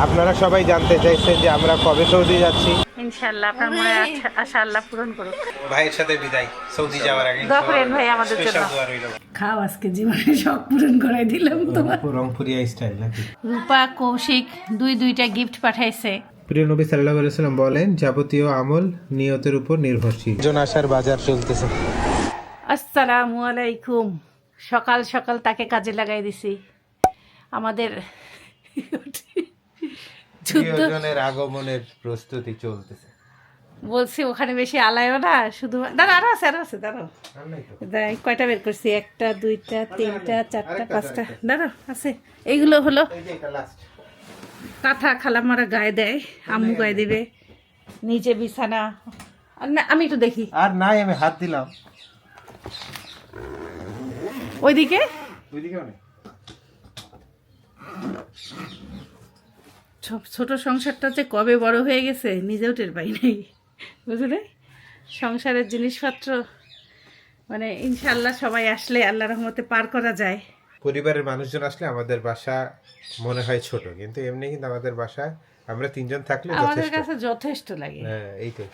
আপনারা সবাই জানতে চাইছেন যে আমরা কবে সৌদি যাচ্ছি। ইনশাআল্লাহ আপনার মনের আশা আল্লাহ পূরণ করুক। ভাইয়ের সাথে বিদায় সৌদি যাওয়ার আগে। দোয়া করেন ভাই আমাদের জন্য। স্পেশাল দোয়া রইল। খাও আজকে জীবনে সব পূরণ করে দিলাম তোমার। রংপুরিয়া স্টাইল নাকি? রূপা কৌশিক দুইটা গিফট পাঠাইছে। প্রিয় নবী সাল্লাল্লাহু আলাইহি ওয়াসাল্লাম বলেন, যাবতীয় আমল নিয়তের উপর নির্ভরশীল। জন আসার বাজার চলতেছে। আসসালামু আলাইকুম। সকাল সকাল তাকে কাজে লাগাই দিছি। আমাদের প্রিয়জনের আগমনের প্রস্তুতি চলতেছে। বলছি ওখানে বেশি আলাইও না, শুধু দাঁড়া আরো আছে দাঁড়াও। কয়টা বের করছি? একটা দুইটা তিনটা চারটা পাঁচটা, দাঁড়াও আছে। এইগুলো হলো কাঁথা, খালামারা গায়ে দেয়, আম্মু গায়ে দিবে, নিচে বিছানা। আমি একটু দেখি। আর নাই, আমি হাত দিলাম ওইদিকে অনেক। ছোট সংসারটা যে কবে বড় হয়ে গেছে নিজেও টের পাই নাই, বুঝলে? সংসারের জিনিসপত্র মানে ইনশাআল্লাহ সবাই আসলে আল্লাহ রহমতে পার করা যায়। পরিবারের মানুষজন আসলে আমাদের বাসা মনে হয় ছোট, কিন্তু এমনি কিন্তু আমাদের বাসায় আমরা তিনজন থাকলে আমাদের কাছে যথেষ্ট লাগে। হ্যাঁ, এইটাই।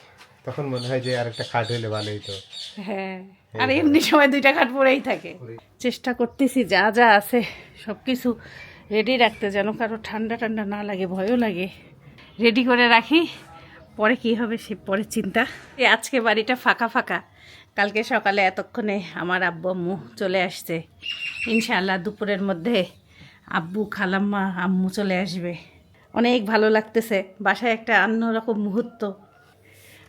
তখন মনে হয় যে আরেকটা খাট হইলে ভালো হতো। হ্যাঁ, আর এমনি সময় দুইটা খাট পরেই থাকে। চেষ্টা করতেছি যা যা আছে সবকিছু রেডি রাখতে, যেন কারো ঠান্ডা ঠান্ডা না লাগে, ভয়ও লাগে। রেডি করে রাখি, পরে কি হবে সে পরে চিন্তা। আজকে বাড়িটা ফাঁকা ফাঁকা। কালকে সকালে এতক্ষণে আমার আব্বু আম্মু চলে আসছে। ইনশাআল্লাহ দুপুরের মধ্যে আব্বু, খালাম্মা, আম্মু চলে আসবে। অনেক ভালো লাগতেছে, বাসায় একটা অন্যরকম মুহূর্ত।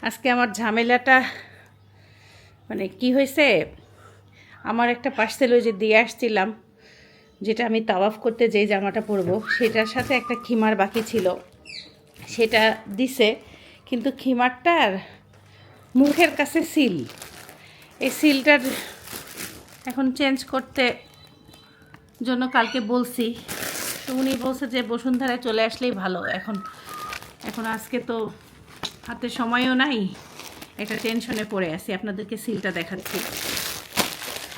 আজকে আমার ঝামেলাটা মানে কি হয়েছে, আমার একটা পার্সেল ওই যে দিয়ে আসছিলাম, যেটা আমি তাওয়াফ করতে যেই জামাটা পরবো সেটার সাথে একটা খিমার বাকি ছিল, সেটা দিছে। কিন্তু খিমারটার মুখের কাছে সিল, এই সিলটার এখন চেঞ্জ করতে জন্য কালকে বলছি, তো উনি বলছে যে বসুন্ধরায় চলে আসলেই ভালো। এখন আজকে তো হাতে সময়ও নাই, একটা টেনশনে পড়ে আছি। আপনাদেরকে সিলটা দেখাচ্ছি,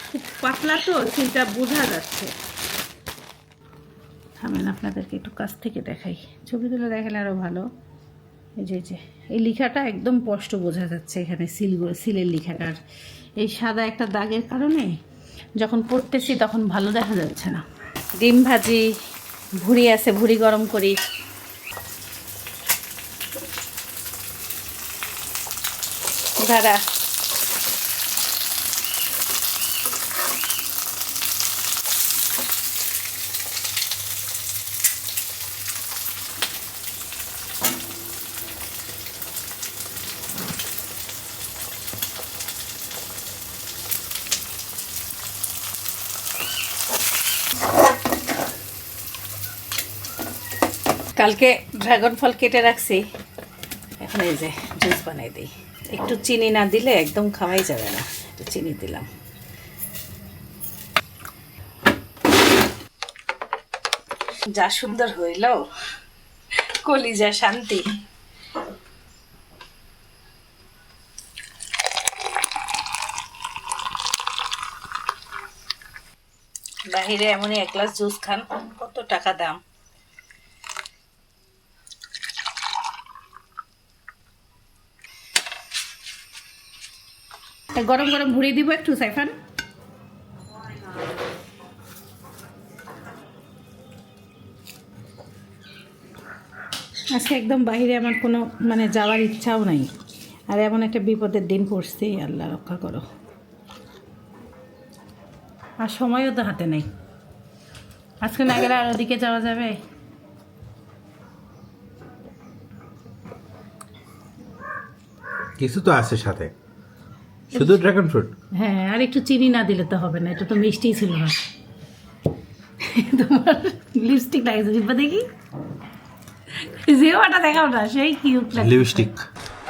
খুব পাতলা তো সিলটা বোঝা যাচ্ছে। থামেন আপনাদেরকে একটু কাছ থেকে দেখাই, ছবি তুলে দেখালে আরও ভালো। এই যে এই লেখাটা একদম স্পষ্ট বোঝা যাচ্ছে এখানে, সিলের লেখাটার এই সাদা একটা দাগের কারণে যখন পড়তেছি তখন ভালো দেখা যাচ্ছে না। ডিম ভাজি, ভুড়ি আছে, ভুড়ি গরম করি। দাঁড়া, কালকে ড্রাগন ফল কেটে রাখছি, এখন এই যে জুস বানাই দিই। একটু চিনি না দিলে একদম খাওয়াই যাবে না, একটু চিনি দিলাম। যা সুন্দর হইল, কলিজা শান্তি। বাহিরে এমনই এক গ্লাস জুস খান, কত টাকা দাম। গরম গরম ভুড়ি দিব একটু সাইফান। আজকে একদম বাইরে আমার কোনো মানে যাওয়ার ইচ্ছাও নাই, আর এমন একটা বিপদের দিন পড়ছে, আল্লাহ রক্ষা করো। আর সময়ও তো হাতে নেই, আজকে না গেলে আর ওদিকে যাওয়া যাবে? কিছু তো আছে সাথে, শুধু ড্রাগন ফ্রুট। হ্যাঁ, আর একটু চিনি না দিলে তো হবে না, এটা তো মিষ্টিই ছিল না। তোমার লিপস্টিক লাগছে জিব্বা দেখি, জিওটা দেখাও না, সেই কিউট লাগে লিপস্টিক।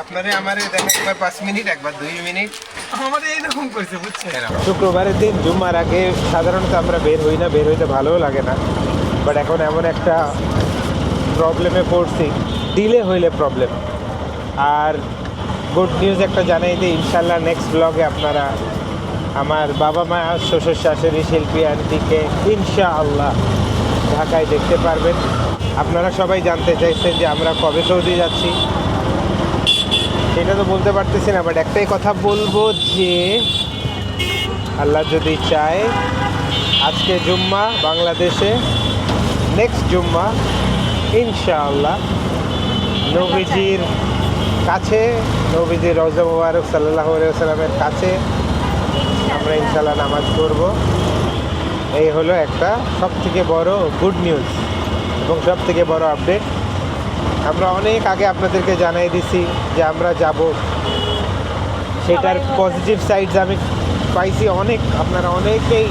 আপনারে আমারে দেখেন একবার 5 মিনিট, একবার 2 মিনিট, আমাদের এইরকম করছে, বুঝছেন? শুক্রবারের দিন জুম্মার আগে সাধারণত আমরা বের হই না, বের হইতে ভালোও লাগে না। বাট এখন এমন একটা প্রবলেমে পড়ছি, ডিলে হইলে প্রবলেম। আর গুড নিউজ একটা জানাই দিই, ইনশাল্লাহ নেক্সট ব্লগে আপনারা আমার বাবা মা, শ্বশুর শাশুড়ি, শিল্পী আন্টিকে ইনশাআল্লাহ ঢাকায় দেখতে পারবেন। আপনারা সবাই জানতে চাইছেন যে আমরা কবে সৌদি যাচ্ছি, সেটা তো বলতে পারতেছি না, বাট একটাই কথা বলবো যে আল্লাহ যদি চায় আজকে জুম্মা বাংলাদেশে, নেক্সট জুম্মা ইনশাআল্লাহ নবীজির কাছে, নবীজির রওজা মুবারক সাল্লাল্লাহু আলাইহি ওয়াসাল্লামের কাছে আমরা ইনশাআল্লাহ নামাজ পড়ব। এই হলো একটা সবথেকে বড় গুড নিউজ এবং সবথেকে বড় আপডেট। আমরা অনেক আগে আপনাদেরকে জানাই দিছি যে আমরা যাব, সেটার পজিটিভ সাইডস আমি পাইছি অনেক। আপনারা অনেকেই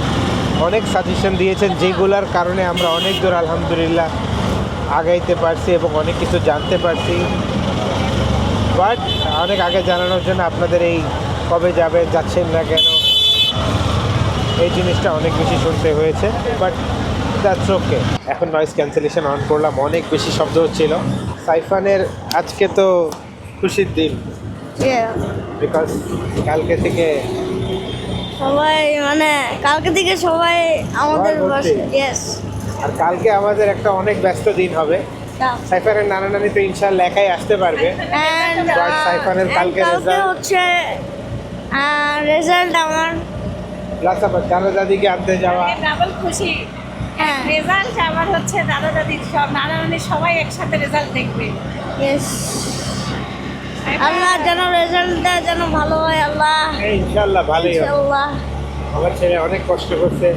অনেক সাজেশন দিয়েছেন, যেগুলোর কারণে আমরা অনেক দূর আলহামদুলিল্লাহ আগাইতে পারছি এবং অনেক কিছু জানতে পারছি। বাট অনেক আগে জানানোর জন্য আপনাদের এই কবে যাবেন, যাচ্ছেন না কেন, এই জিনিসটা অনেক বেশি শুনতে হয়েছে। But that's okay. এখন নয়েজ ক্যান্সেলেশন অন করলাম, অনেক বেশি শব্দ হচ্ছিল। সাইফানের আজকে তো খুশির দিন, বিকজ কালকে থেকে সবাই মানে কালকে থেকে সবাই আমাদের ইয়েস, আর কালকে আমাদের একটা অনেক ব্যস্ত দিন হবে। সাইফানের নানা নানি তো ইনশাআল্লাহ একাই আসতে পারবে, বাট সাইফানের কালকে রেজাল্ট হচ্ছে রেজাল্ট আমার প্লাস আবার দাদা দাদিকে আনতে যাওয়া। ডাবল খুশি, হ্যাঁ রেজাল্ট আবার হচ্ছে দাদা দাদি সব নানা নানি সবাই একসাথে রেজাল্ট দেখবে। ইয়েস, আল্লাহ যেন রেজাল্টটা যেন ভালো হয়, আল্লাহ ইনশাআল্লাহ ভালোই হবে। ইনশাআল্লাহ। আমার ছেলে অনেক কষ্ট করছে,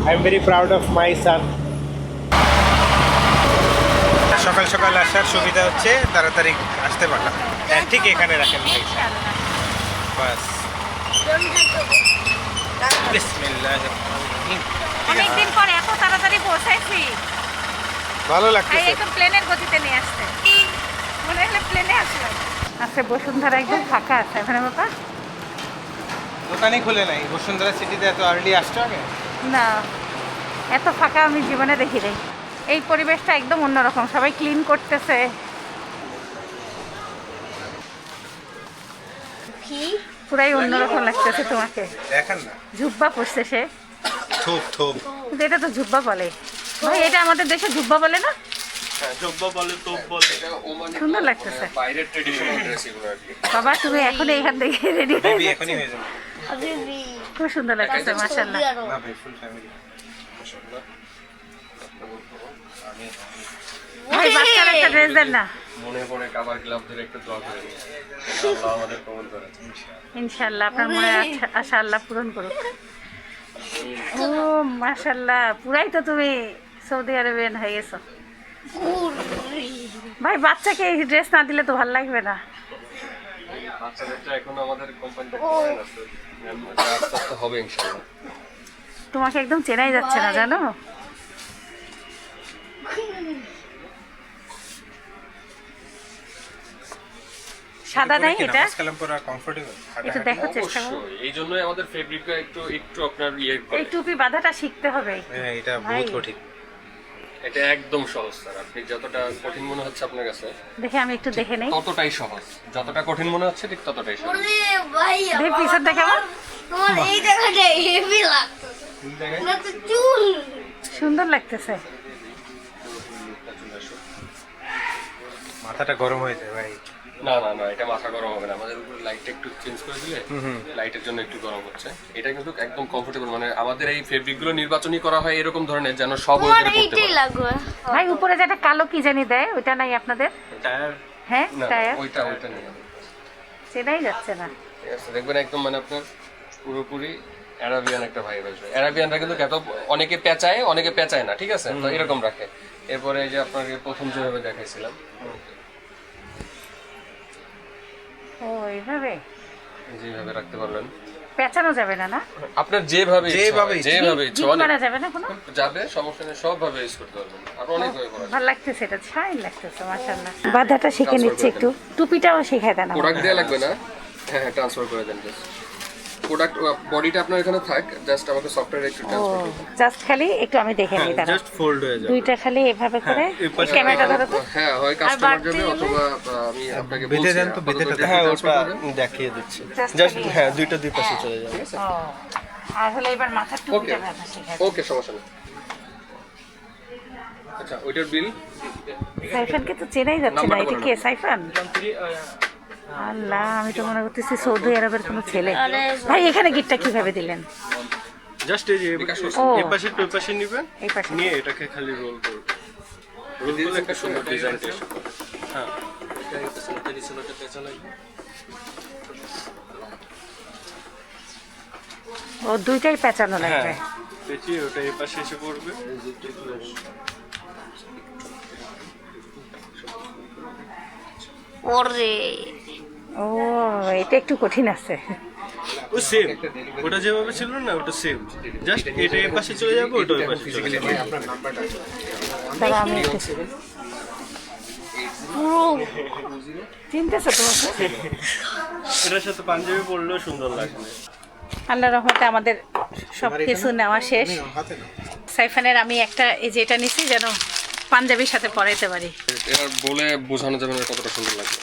I am very proud of my son. সকাল সকাল আসার সুবিধা হচ্ছে তাড়াতাড়ি আসতে পারলাম। ঠিক এখানে রাখেন ভাই, বাস। বিসমিল্লাহির রহমানির রহিম। অনেকদিন পরে এত তাড়াতাড়ি পৌঁছাইছি, ভালো লাগতেছে। একদম প্লেনের গতিতে নিয়ে আসতে মনে হলে প্লেনে আসলাম। আচ্ছা, বসুন্ধরা একদম ফাঁকা আছে এখানে বাবা, দোকানই খুলে নাই। বসুন্ধরা সিটিতে এত আর্লি আসছো আগে? না, এত ফাঁকা আমি জীবনে দেখি নাই। এই পরিবেশটা একদম অন্যরকম, সবাই ক্লিন করতেছে। পুরাই অন্যরকম লাগতেছে তোমাকে। দেখেন না, জুব্বা পরছে সে, থুপ থুপ। কিন্তু এটা তো জুব্বা বলে ভাই, এটা আমাদের দেশে জুব্বা বলে না? জব্বা বলে, তোপ বলে। সুন্দর লাগতেছে। বাইরের ট্রেডিশনাল ড্রেস এগুলো আর কি। বাবা তুমি এখন এইখান থেকে রেডি হয়ে বেবি যাচ্ছ। এখনই হয়ে যাবে। খুব সুন্দর লাগতেছে মাশাআল্লাহ। না ভাই, ফুল ফ্যামিলি। ভাই বাচ্চার একটা ড্রেস দেন না। মনে পড়ে কাবার ক্লাব ধরে একটু দোয়া করে নিই। আল্লাহ আমাদের কবুল করে। ইনশাআল্লাহ আপনার মনে আশা আল্লাহ পূরণ করুক। ও মাশাআল্লাহ, পুরাই তো তুমি সৌদি আরবিয়ান হয়ে গেছো। ভাই বাচ্চাকে এই ড্রেস না দিলে তো ভালো লাগবে না। বাচ্চাদেরটা এখন আমাদের কোম্পানিতে পড়ে না তো। আস্তে আস্তে হবে ইনশাআল্লাহ। তোমাকে একদম চেনাই যাচ্ছে না জানো। সাদা নাই এটা, কালাম পুরো কমফোর্টেবল। একটু দেখো চেষ্টা করো। অবশ্যই এই জন্যই আমাদের ফেব্রিকটা একটু আপনার ইয়ে করে। এই টুপি বাঁধাটা শিখতে হবে। হ্যাঁ, এটা ভাই। বহুত কঠিন। এটা একদম সহজ স্যার। আপনি যতটা কঠিন মনে হচ্ছে আপনার কাছে, দেখে আমি একটু দেখে নেই। ততটাই সহজ। যতটা কঠিন মনে হচ্ছে ঠিক ততটাই সহজ। দেখ পিছন দেখে আমার তোমার এই জায়গাটা হেভি লাগতেছে, না তো চুল সুন্দর লাগতেছে। মাথাটা গরম হয়ে যায় ভাই। না না না, এটা মাথা গরম হবে না। আমাদের উপরে লাইটটা একটু চেঞ্জ করে দিলে লাইটের জন্য একটু গরম হচ্ছে। এটা কিন্তু একদম কমফোর্টেবল। মানে আমাদের এই ফেব্রিকগুলো নির্বাচনী করা হয় এরকম ধরনের যেন সব ওই তোমার করে পড়তে এইটাই পারে। লাগবে। ভাই উপরে যেটা কালো কি জানি দেয় ওইটা নাই আপনাদের? টায়ার হ্যাঁ না টায়ার ওইটা নেই। চেনাই যাচ্ছে না। ঠিক আছে, দেখবেন একদম মানে আপনার পুরোপুরি অ্যারাবিয়ান একটা ভাইব আসবে। অ্যারাবিয়ানরা কিন্তু এত অনেকে পেঁচায় না, ঠিক আছে? তো এরকম রাখে। এরপরে এই যে আপনাকে প্রথম যেভাবে দেখাইছিলাম ও এইভাবে যেভাবে রাখতে পারবেন, পেঁচানো যাবে না না? আপনার যেভাবে যেভাবে ইচ্ছা জিপ মারা যাবে না কোনো? যাবে, সমস্যা নেই, সবভাবে ইউজ করতে পারবেন। আর অনেক ভাবে করা যায়। ভালো লাগতেছে, এটা ছাই লাগতেছে মাশাআল্লাহ। বাধাটা শিখে নিচ্ছে একটু, টুপিটাও শিখায় দেন আমাকে। প্রোডাক্ট দেওয়া লাগবে না। হ্যাঁ ট্রান্সফার করে দেন জাস্ট। প্রোডাক্ট বডিটা আপনার এখানে থাক, জাস্ট আমাকে সফটওয়্যারে একটু ও ট্রান্সফার করে দেন। জাস্ট খালি একটু আমি দেখে নিই দাঁড়াও। জাস্ট ফোল্ড হয়ে যাবে। দুইটা খালি এভাবে করে ক্যামেরাটা ধরো তো। হ্যাঁ, হয় কাস্টমার যাবে অথবা আমি আপনাকে বলছি। বেঁধে দেন তো, বেঁধেটা দেন। হ্যাঁ ওটা দেখিয়ে দিচ্ছি। জাস্ট হ্যাঁ দুইটা দুই পাশে চলে যাবে। ও আর হলে এবার মাথার টুপিটা ব্যথা শিখায়। ওকে, সমস্যা নেই। আচ্ছা, ওইটার বিল সাইফানকে তো চেনাই যাচ্ছে না, এটা কে সাইফান? আল্লাহ, আমি তো মনে করতেছি সৌদি আরবের কোনো ছেলে। ভাই এখানে গিটটা কিভাবে দিলেন? জাস্ট এই যে ও। এই পাশে টু পাশে নিবেন, এই পাশে। নিয়ে এটাকে খালি রোল করবেন। রোল করলে একটা সুন্দর ডিজাইন এসে পড়ে। হ্যাঁ, ও দুইটাই পেঁচানো লাগবে। হ্যাঁ পেঁচিয়ে ওটা এই পাশে এসে পড়বে। ওরে ও, এটা একটু কঠিন আছে। ও সেম, ওটা যেভাবে ছিল না ওটা সেম, জাস্ট এটা এই পাশে চলে যাবে, ওটা ওই পাশে চলে যাবে। আপনার নাম্বারটা তারা আমি একটু পুরো চিনতেছো তোমাকে? এটার সাথে পাঞ্জাবি পরলেও সুন্দর লাগবে। আল্লাহ রহমতে আমাদের সব কিছু নেওয়া শেষ। হাতে না সাইফানের আমি একটা এই যে এটা নিছি যেন পাঞ্জাবির সাথে পরাইতে পারি। এটা বলে বোঝানো যাবে না কতটা সুন্দর লাগবে।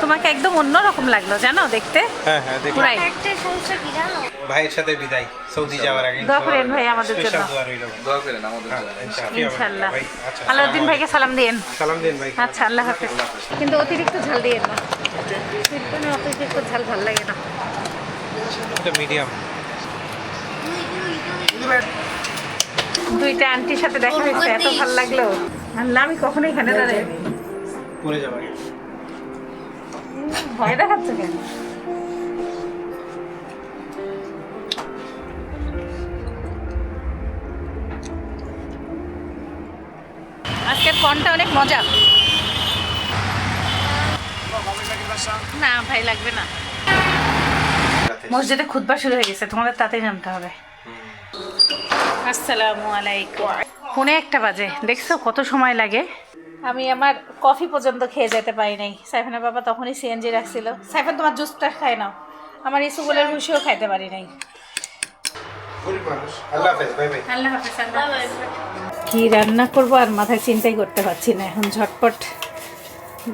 তোমাকে একদম অন্যরকম লাগলো জানো দেখতে। হ্যাঁ হ্যাঁ দেখি পুরাই একটা সমস্যা কি জানো? ভাইয়ের সাথে বিদায় সৌদি যাওয়ার আগে দোয়া করেন ভাই আমাদের জন্য। স্পেশাল দোয়া রইল দোয়া করেন আমাদের জন্য। ইনশাআল্লাহ। ভাই আচ্ছা আলাউদ্দিন ভাইকে সালাম দিয়েন। সালাম দিন ভাই আচ্ছা, আল্লাহ হাফেজ। কিন্তু অতিরিক্ত ঝাল দিয়েন না, চিরকুনে অতিরিক্ত ঝাল ভাল লাগে না। এটা মিডিয়াম দুইটা আন্টির সাথে দেখা হয়েছে, এত ভাল লাগলো। আল্লাহ, আমি কখনো এখানে দাঁড়াই পরে যাবে ভয় দেখাচ্ছে কেন? আজকের কনটা অনেক মজা। না ভাই লাগবে না। মসজিদে খুতবা শুরু হয়ে গেছে, তোমাদের তাতেই জানতে হবে। আসসালামু আলাইকুম। ফোনে 1টা বাজে, দেখছো কত সময় লাগে। আমি আমার কফি পর্যন্ত খেয়ে যেতে পারি নাই। সাইফানের বাবা তখনই সিএনজি রাখছিল। সাইফান তোমার জুসটা খাই নাও, আমার ইসুগুলের ভুষিও খাইতে পারি নাই। গরিব মানুষ আল্লাহ হাফেজ বাই বাই আল্লাহ হাফেজ। কি রান্না করবো আর মাথায় চিন্তাই করতে পারছি না এখন। ঝটপট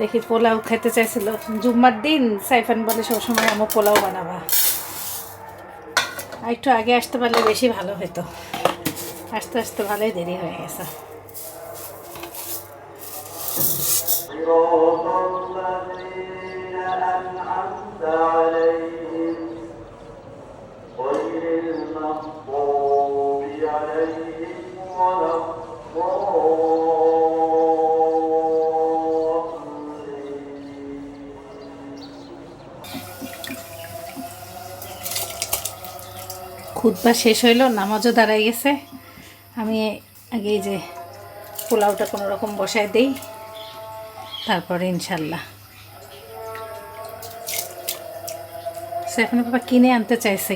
দেখি, পোলাও খেতে চাইছিল জুম্মার দিন। সাইফান বলে সবসময় আমার পোলাও বানাবা। আর একটু আগে আসতে পারলে বেশি ভালো হতো। আস্তে আস্তে ভালোই দেরি হয়ে গেছে। খুতবা শেষ হইলো, নামাজও দাঁড়াই গেছে। আমি আগে এই যে পোলাওটা কোনো রকম বসায় দেই, তারপরে ইনশাল্লাহ। সেখানে বাবা কিনে আনতে চাইছে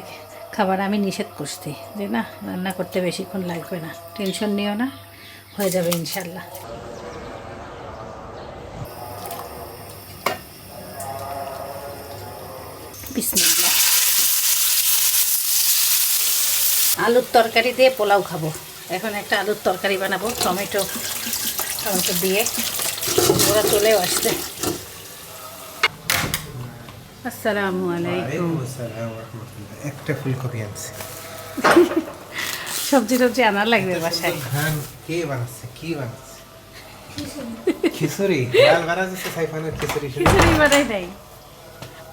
খাবার, আমি নিষেধ করছি যে না, রান্না করতে বেশিক্ষণ লাগবে না, টেনশন নিও না, হয়ে যাবে ইনশাল্লাহ। বিসমিল্লাহ। আলুর তরকারি দিয়ে পোলাও খাবো। এখন একটা আলুর তরকারি বানাবো টমেটো দিয়ে। ওরা চলেও আসছে। আসসালামু আলাইকুম। একটা ফুলকপি আনছি। সবজি টবজি আনার লাগবে বাসায়। ধান কে বানাচ্ছে কি বানাচ্ছে? খিচুড়ি ডাল বানাচ্ছে সাইফানের খিচুড়ি। খিচুড়ি বানাই নাই,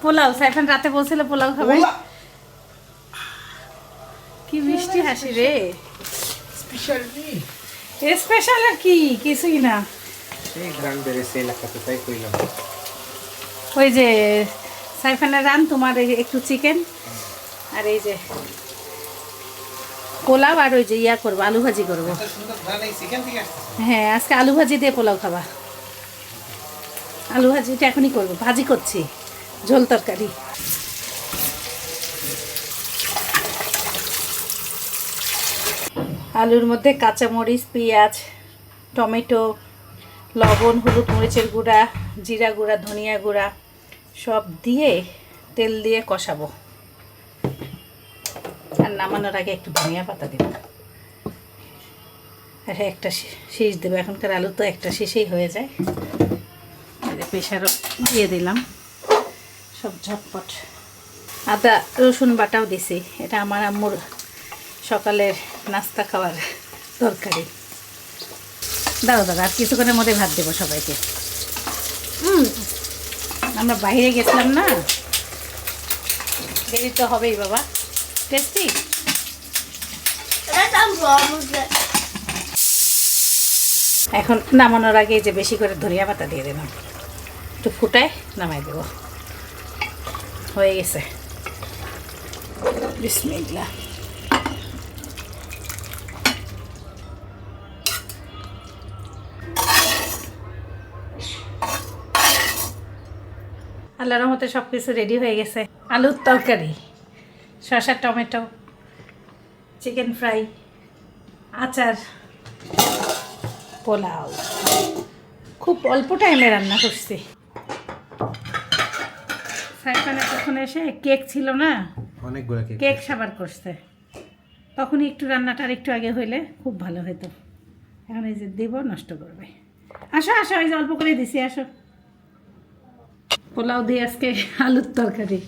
পোলাও। সাইফান রাতে বলছিল পোলাও খাবে। কি মিষ্টি হাসি রে। স্পেশাল আর কি, কিছুই না। এই গ্রাম বেড়েছে এলাকাতে, তাই কইলাম। ওই যে সাইফানের রান, তোমার একটু চিকেন আর এই যে পোলাও, আর ওই যে ইয়া করবো, আলু ভাজি করবো। হ্যাঁ, আজকে আলু ভাজি দিয়ে পোলাও খাবা। আলু ভাজিটা এখনই করবো, ভাজি করছি, ঝোল তরকারি। আলুর মধ্যে কাঁচামরিচ, পেঁয়াজ, টমেটো, লবণ, হলুদ, মরিচের গুঁড়া, জিরা গুঁড়া, ধনিয়া গুঁড়া সব দিয়ে তেল দিয়ে কষাবো। আর নামানোর আগে একটু ধনিয়া পাতা দেব। আর একটা শীষ দেবো। এখনকার আলু তো একটা শীষেই হয়ে যায়। প্রেশারও দিয়ে দিলাম, সব ঝটপট। আদা রসুন বাটাও দিছি। এটা আমার আম্মুর সকালের নাস্তা খাওয়ার তরকারি। দাও দাদা, আর কিছুক্ষণের মধ্যে ভাত দেবো সবাইকে। আমরা বাইরে গেছিলাম না, দেরি তো হবেই বাবা। টেস্টি। That's unpromised. এখন নামানোর আগে যে বেশি করে ধনিয়া পাতা দিয়ে দিলাম, একটু ফুটায় নামাই দেব। হয়ে গেছে। বিসমিল্লাহ। আল্লাহর রহমতে সব কিছু রেডি হয়ে গেছে। আলুর তরকারি, শসা, টমেটো, চিকেন ফ্রাই, আচার, পোলাও। খুব অল্প টাইমে রান্না করছি। সাইফান তখন এসে কেক ছিল না, অনেকগুলো কেক সাবার করছে। তখনই একটু রান্নাটা আর একটু আগে হইলে খুব ভালো হতো। এখন এই যে দিব, নষ্ট করবে। আসো আসো, এই যে অল্প করে দিছি, আসো। পোলাও দিয়ে আজকে আলুর তরকারি।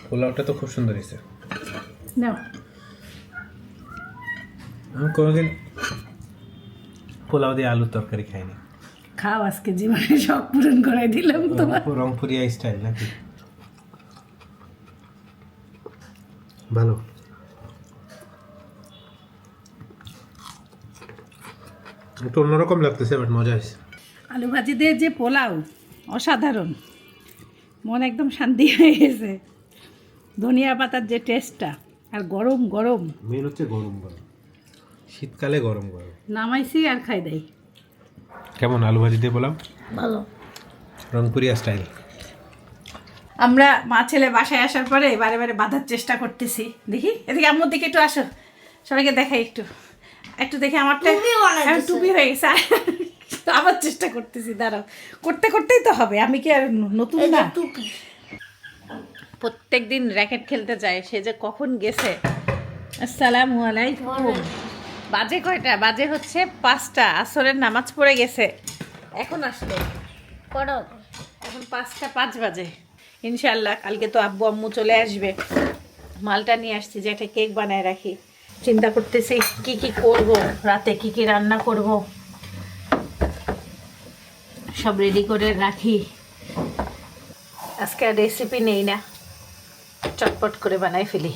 পোলাওটা তো খুব সুন্দর হয়েছে। নাও। আমি কোনোদিন পোলাও দিয়ে আলুর তরকারি খাইনি। খাও, আজকে জীবনে শখ পূরণ করাই দিলাম তোমার। রংপুরিয়া স্টাইল নাকি? ভালো। একটু অন্যরকম লাগতেছে, বাট মজা আছে। আলু ভাজি দিয়ে যে পোলাও, অসাধারণ। মন একদম শান্তি হয়ে গেছে। ধনিয়া পাতার যে টেস্টটা, আর গরম গরম। মেন হচ্ছে গরম গরম, শীতকালে গরম গরম। নামাইছি আর খাই দেয়। কেমন আলু ভাজি দিয়ে বললাম? ভালো। রংপুরিয়া স্টাইল। আমরা মা ছেলে বাসায় আসার পরে বারে বারে বাঁধার চেষ্টা করতেছি। দেখি এদিকে, আম্মুর দিকে একটু আসো, সবাইকে দেখাই একটু একটু দেখি। আমারটা টুপি বানাই এখন দিছে। টুপি হয়ে গেছে। আবার চেষ্টা করতেছি, দাঁড়াও। করতে করতেই তো হবে, আমি কি আর নতুন এই যে না? টুপি। প্রত্যেক দিন র্যাকেট খেলতে যায়, সে যে কখন গেছে। আসসালামু আলাইকুম। বাজে কয়টা? বাজে হচ্ছে 5টা। আসরের নামাজ পড়ে গেছে, এখন আসলে পড়ো। এখন 5টা 5 বাজে। ইনশাল্লাহ কালকে তো আব্বু আম্মু চলে আসবে। মালটা নিয়ে আসছি যে একটা কেক বানায় রাখি। চিন্তা করতেছি কি কি করব, রাতে কি কি রান্না করব, সব রেডি করে রাখি। আজকে আর রেসিপি নেই না, চটপট করে বানাই ফেলি।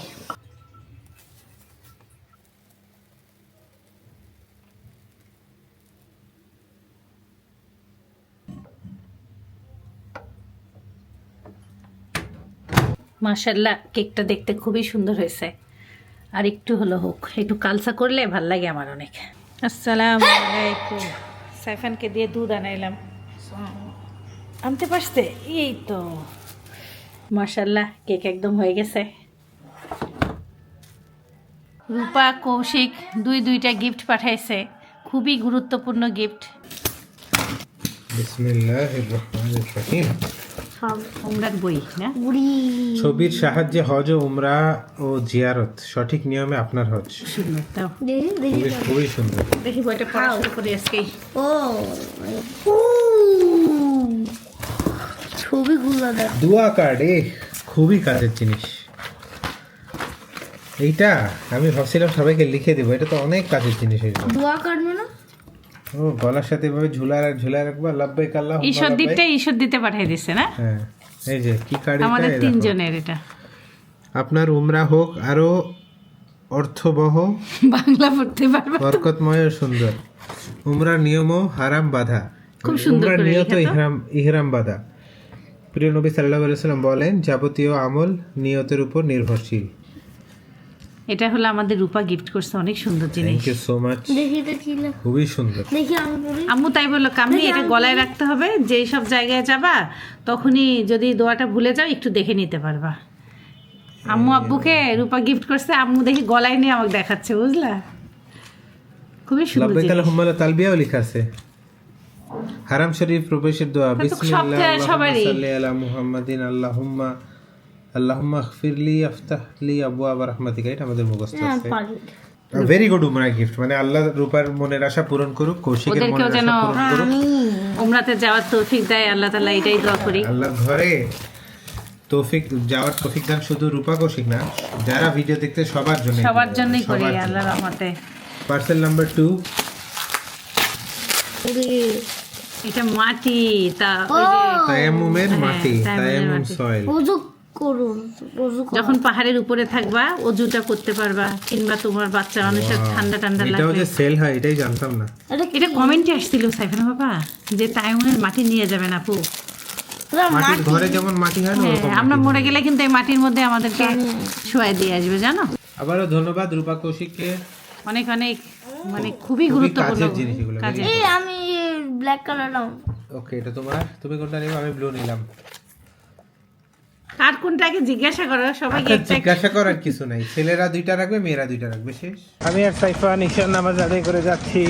মাশাআল্লাহ, কেকটা দেখতে খুবই সুন্দর হয়েছে। আর একটু হলো হোক, একটু কালসা করলে ভাল লাগে আমার অনেক। আসসালামু আলাইকুম। সাইফানকে দিয়ে দুধ আনাইলাম। আনতে পারছে? এই তো মাশাআল্লাহ, কেক একদম হয়ে গেছে। রূপা, কৌশিক দুইটা গিফট পাঠাইছে, খুবই গুরুত্বপূর্ণ গিফট। বিসমিল্লাহির রহমানির রহিম। সব উমরার বই না? বুড়ি। ছবির সাহায্যে হজ ও উমরা ও জিয়ারত সঠিক নিয়মে আপনার হজ। সুন্দর, তাও দেখি দেখি। খুবই সুন্দর। দেখি বইটা পড়া শুরু করি আজকেই। ও ছবিগুলো দেখ। দোয়া কার্ড, খুবই কাজের জিনিস। এইটা আমি ভাবছিলাম সবাইকে লিখে দেবো, এটা তো অনেক কাজের জিনিস। দোয়া কাটবে না? ও গলার সাথে এভাবে ঝুলায় রাখবা। লাব্বাইক আল্লাহুম্মা ঈশ্বর লাব্বাইক। দিকটা ঈশ্বর দিতে পাঠিয়ে দিচ্ছে না? হ্যাঁ, এই যে কি কার্ড, আমাদের 3 জনের এটা। আপনার উমরা হোক আরো অর্থবহ, বাংলা পড়তে পারবো? বরকতময় ও সুন্দর। উমরার নিয়মও হারাম বাধা। খুব সুন্দর উমরার করে নিয়ত লেখা তো। ইহরাম বাধা। প্রিয় নবী সাল্লাল্লাহু আলাইহি ওয়াসাল্লাম বলেন, যাবতীয় আমল নিয়তের উপর নির্ভরশীল। এটা হলো আমাদের রূপা গিফট করছে, অনেক সুন্দর জিনিস। Thank you so much. দেখি এটা কি লেখা? খুবই সুন্দর। দেখি আমি পড়ি। আম্মু তাই বললো, কামনি এটা গলায় রাখতে হবে, যেই সব জায়গায় যাবা তখনই যদি দোয়াটা ভুলে যাও একটু দেখে নিতে পারবা। আম্মু আব্বুকে রূপা গিফট করছে, আম্মু দেখি গলায় নিয়ে আমাকে দেখাচ্ছে, বুঝলা? খুবই সুন্দর লাব্বাইক জিনিস। আল্লাহুম্মা তালবিয়াও লেখা আছে। হারাম শরীফ প্রবেশের দোয়া। তো বিসমিল্লাহ আল্লাহুম্মা সবারই। সাল্লি আলা মুহাম্মাদিন আল্লাহুম্মা ইগফিরলি আফতাহলি আবওয়াব রাহমাতিকা। এটা আমাদের মুখস্থ হ্যাঁ আছে। পারি। ভেরি গুড উমরা গিফট, মানে আল্লাহ রূপার মনের আশা পূরণ করুক, কৌশিকের ওদেরকেও মনের যেন আশা পূরণ করুক। উমরাতে যাওয়ার তৌফিক দেয় আল্লাহ তাআলা, এটাই দোয়া করি। আল্লাহর ঘরে তৌফিক যাওয়ার তৌফিক দান শুধু রূপা কৌশিক না, যারা ভিডিও দেখতে সবার জন্য, সবার জন্যই করি আল্লাহর রহমতে। Parcel number 2। এটা মাটি তা ওই যে তায়াম্মুমের মাটি, তায়াম্মুমের তায়াম্মুম মাটি। সয়েল। ওযু করুন, ওযু করুন। যখন পাহাড়ের উপরে থাকবা অজুটা করতে পারবা, কিংবা তোমার বাচ্চা মানুষের ঠান্ডা ঠান্ডা এটাও লাগবে। যে সেল হয় এটাই জানতাম না। এটা কমেন্টে আসছিল সাইফানা বাবা যে তায়াম্মুমের মাটি নিয়ে যাবেন আপু। মাটির ঘরে যেমন মাটি হয় না হ্যাঁ, ওরকম আমরা মাটি। মরে গেলে কিন্তু এই মাটির মধ্যে আমাদেরকে শোয়াই দিয়ে আসবে জানো। আবারও ধন্যবাদ রূপা কৌশিককে। অনেক অনেক মানে খুবই খুবই গুরুত্বপূর্ণ কাজের জিনিস এগুলো। কাজের। এই আমি ব্ল্যাক কালার নাও। ওকে, এটা তোমার, তুমি কোনটা নিবে? আমি ব্লু নিলাম। কার কোনটা আগে জিজ্ঞাসা করো, সবাইকে আচ্ছা, একটা জিজ্ঞাসা করার কিছু নাই, ছেলেরা 2টা রাখবে, মেয়েরা 2টা রাখবে, শেষ। আমি আর সাইফা নিশান নামাজ আদায় করে যাচ্ছি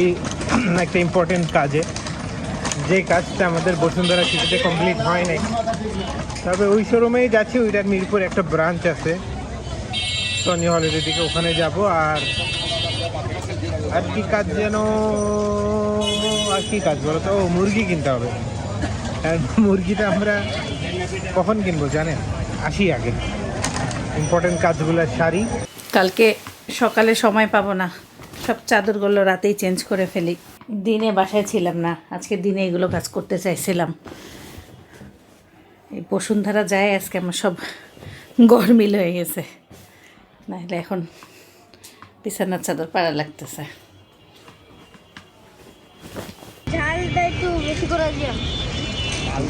একটা ইম্পর্টেন্ট কাজে, যে কাজটা আমাদের বসুন্ধরা সিটিতে কমপ্লিট হয় নাই। তবে ওই শোরুমেই যাচ্ছি, ওইটার মিরপুর একটা ব্রাঞ্চ আছে সনি হলিডে দিকে, ওখানে যাব। আর কি কাজ যেন, আর কি কাজ বলো তো? মুরগি কিনতে হবে। আর মুরগিটা আমরা কখন কিনবো জানেন? আসি আগে ইম্পর্টেন্ট কাজগুলো সারি। কালকে সকালে সময় পাবো না, সব চাদরগুলো রাতেই চেঞ্জ করে ফেলি। দিনে বাসায় ছিলাম না, আজকে দিনে এগুলো কাজ করতে চাইছিলাম। এই বসুন্ধরা যায় আজকে আমার সব গরমিল হয়ে গেছে, নাহলে এখন বিছানার চাদর পাড়া লাগতেছে। ঝালটা একটু বেশি করে দিও।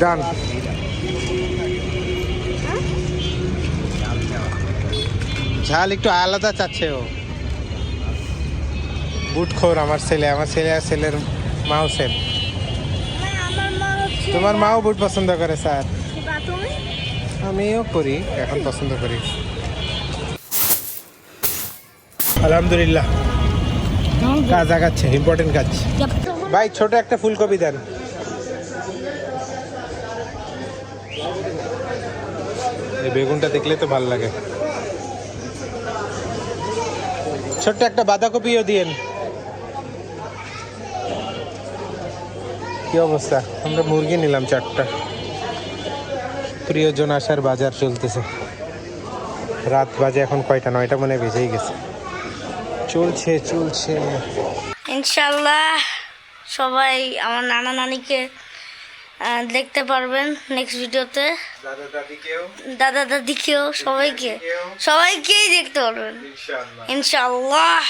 ডান। ঝাল একটু আলাদা চাচ্ছে ও। বুট খোর আমার ছেলে আর ছেলের মাও সেম। না, আমার মা হচ্ছে তোমার মাও বুট পছন্দ করে স্যার। বাথরুমে। আমিও করি, এখন পছন্দ করি। আলহামদুলিল্লাহ কাজ আগাচ্ছে, ইম্পর্টেন্ট কাজ। ভাই ছোট একটা ফুলকপি দেন। এই বেগুনটা দেখলে তো ভালো লাগে। ছোট্ট একটা বাঁধাকপিও দিয়েন। কি অবস্থা? আমরা মুরগি নিলাম 4টা। প্রিয়জন আসার বাজার চলতেছে। রাত বাজে এখন কয়টা? 9টা মনে হয় বেজেই গেছে। চলছে। ইনশাআল্লাহ সবাই আমার নানা নানিকে দেখতে পারবেন নেক্সট ভিডিওতে। দাদা দাদিকেও সবাইকেই দেখতে পারবেন ইনশাআল্লাহ।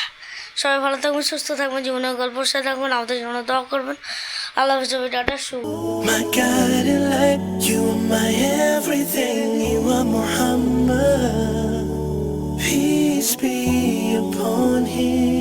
সবাই ভালো থাকবেন, সুস্থ থাকবেন, জীবনের গল্পের সাথে থাকবেন, আমাদের জন্য দোয়া করবেন। আল্লাহ হাফেজ। Tata. My guiding light, you are my everything, you are Muhammad. Peace be upon him.